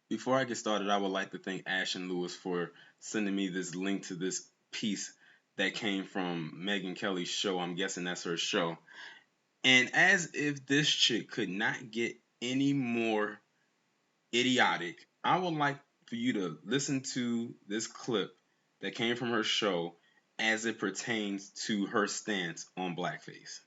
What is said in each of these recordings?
Before I get started, I would like to thank Ash and Lewis for sending me this link to this piece that came from Megyn Kelly's show. I'm guessing that's her show. And as if this chick could not get any more idiotic, I would like for you to listen to this clip that came from her show as it pertains to her stance on blackface.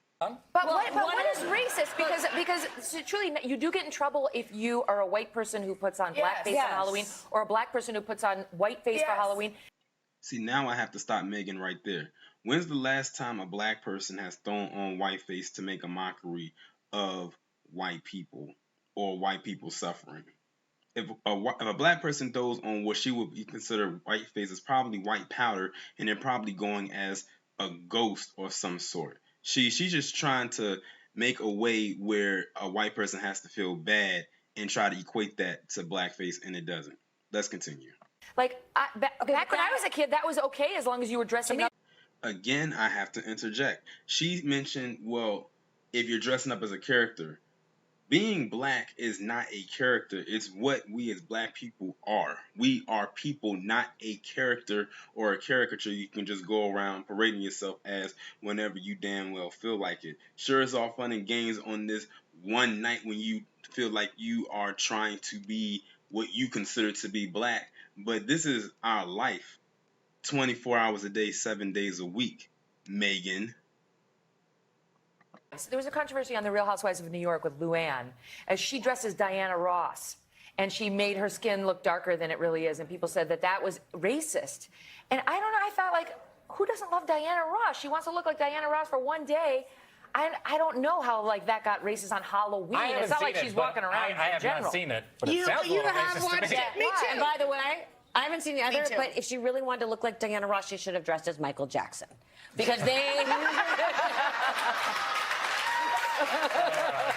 What is racist? Because truly, you do get in trouble if you are a white person who puts on blackface on Halloween, or a black person who puts on whiteface for Halloween. See, now I have to stop Megyn right there. When's the last time a black person has thrown on whiteface to make a mockery of white people or white people suffering? If a black person throws on what she would be considered whiteface, it's probably white powder, and they're probably going as a ghost or some sort. She's just trying to make a way where a white person has to feel bad and try to equate that to blackface, and it doesn't. Let's continue. Like, back when I was a kid, that was okay as long as you were dressing up. Again, I have to interject. She mentioned, well, if you're dressing up as a character, being black is not a character. It's what we as black people are. We are people, not a character or a caricature you can just go around parading yourself as whenever you damn well feel like it. Sure, it's all fun and games on this one night when you feel like you are trying to be what you consider to be black, but this is our life. 24 hours a day, 7 days a week, Megyn. There was a controversy on The Real Housewives of New York with Luann, as she dressed as Diana Ross, and she made her skin look darker than it really is, and people said that that was racist. And I don't know, I thought, like, who doesn't love Diana Ross? She wants to look like Diana Ross for one day. I don't know how, like, that got racist on Halloween. It's not like she's walking around I have not seen it, but it sounds a little racist to me. Me too. And by the way, I haven't seen the other, but if she really wanted to look like Diana Ross, she should have dressed as Michael Jackson. Because they...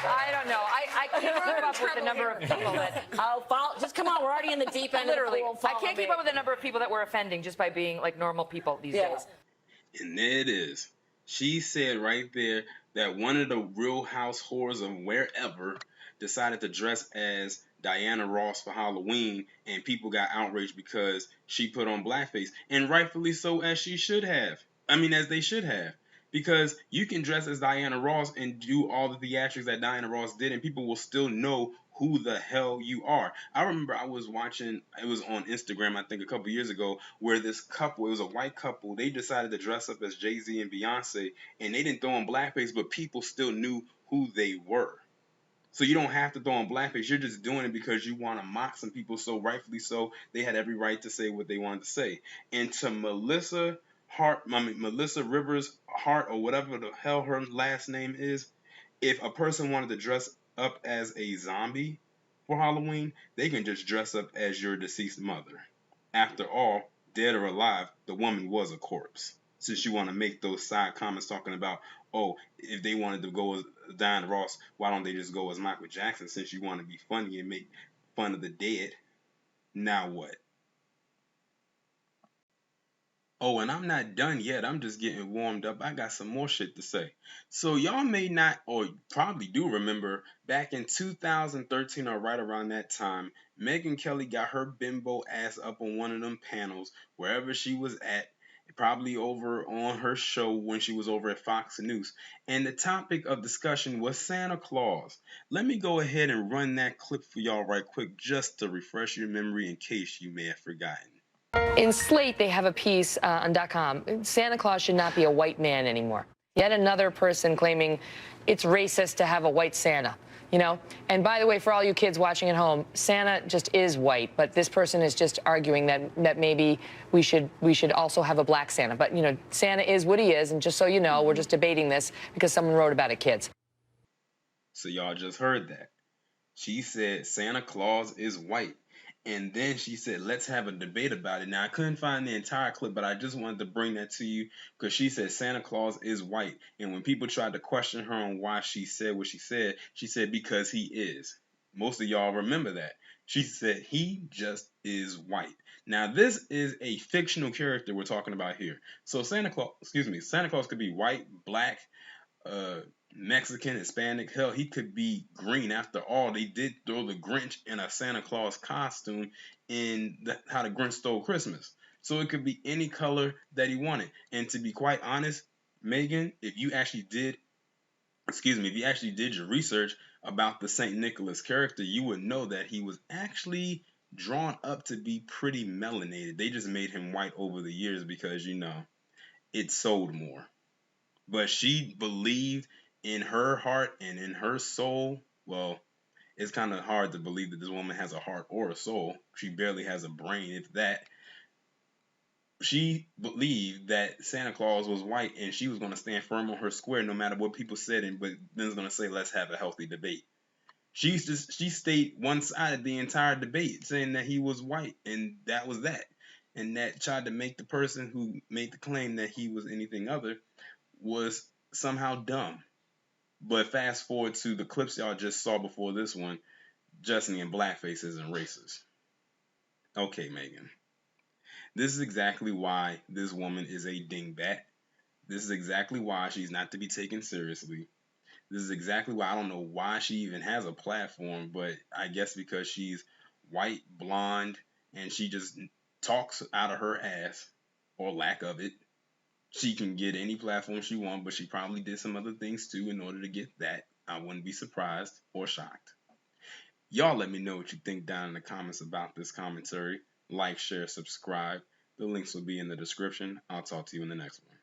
I don't know. I can't keep up with the number of people that... just come on, we're already in the deep end. Literally. Of the pool. I can't keep up with the number of people that we're offending just by being, like, normal people these days. And there it is. She said right there that one of the Real House whores of wherever decided to dress as Diana Ross for Halloween, and people got outraged because she put on blackface, and rightfully so, as she should have. I mean, as they should have. Because you can dress as Diana Ross and do all the theatrics that Diana Ross did, and people will still know who the hell you are. I remember I was watching, it was on Instagram, I think a couple years ago, where this couple, it was a white couple, they decided to dress up as Jay-Z and Beyonce, and they didn't throw on blackface, but people still knew who they were. So you don't have to throw on blackface, you're just doing it because you want to mock some people, so rightfully so, they had every right to say what they wanted to say. And to Melissa Rivers Hart, or whatever the hell her last name is, if a person wanted to dress up as a zombie for Halloween, they can just dress up as your deceased mother. After all, dead or alive, the woman was a corpse. Since you want to make those side comments talking about, oh, if they wanted to go as Diana Ross, why don't they just go as Michael Jackson, since you want to be funny and make fun of the dead? Now what? Oh, and I'm not done yet. I'm just getting warmed up. I got some more shit to say. So y'all may not, or probably do remember, back in 2013 or right around that time, Megyn Kelly got her bimbo ass up on one of them panels, wherever she was at, probably over on her show when she was over at Fox News. And the topic of discussion was Santa Claus. Let me go ahead and run that clip for y'all right quick, just to refresh your memory in case you may have forgotten. In Slate, they have a piece on .com. Santa Claus should not be a white man anymore. Yet another person claiming it's racist to have a white Santa, you know? And by the way, for all you kids watching at home, Santa just is white, but this person is just arguing that maybe we should also have a black Santa. But, you know, Santa is what he is, and just so you know, we're just debating this because someone wrote about it, kids. So y'all just heard that. She said Santa Claus is white. And then she said, let's have a debate about it. Now, I couldn't find the entire clip, but I just wanted to bring that to you because she said Santa Claus is white. And when people tried to question her on why she said what she said because he is. Most of y'all remember that. She said he just is white. Now, this is a fictional character we're talking about here. So Santa Claus could be white, black, Mexican, Hispanic. Hell, he could be green. After all, they did throw the Grinch in a Santa Claus costume in How the Grinch Stole Christmas. So it could be any color that he wanted. And to be quite honest, Megyn, if you actually did your research about the St. Nicholas character, you would know that he was actually drawn up to be pretty melanated. They just made him white over the years because, it sold more. But she believed in her heart and in her soul. Well, it's kind of hard to believe that this woman has a heart or a soul. She barely has a brain, if that. She believed that Santa Claus was white and she was going to stand firm on her square no matter what people said, but then was going to say, let's have a healthy debate. She stayed one-sided the entire debate, saying that he was white, and that was that. And that tried to make the person who made the claim that he was anything other was somehow dumb. But fast forward to the clips y'all just saw before this one, Justin and Blackface isn't racist. Okay, Megyn. This is exactly why this woman is a dingbat. This is exactly why she's not to be taken seriously. This is exactly why I don't know why she even has a platform, but I guess because she's white, blonde, and she just talks out of her ass, or lack of it. She can get any platform she wants, but she probably did some other things too in order to get that. I wouldn't be surprised or shocked. Y'all let me know what you think down in the comments about this commentary. Like, share, subscribe. The links will be in the description. I'll talk to you in the next one.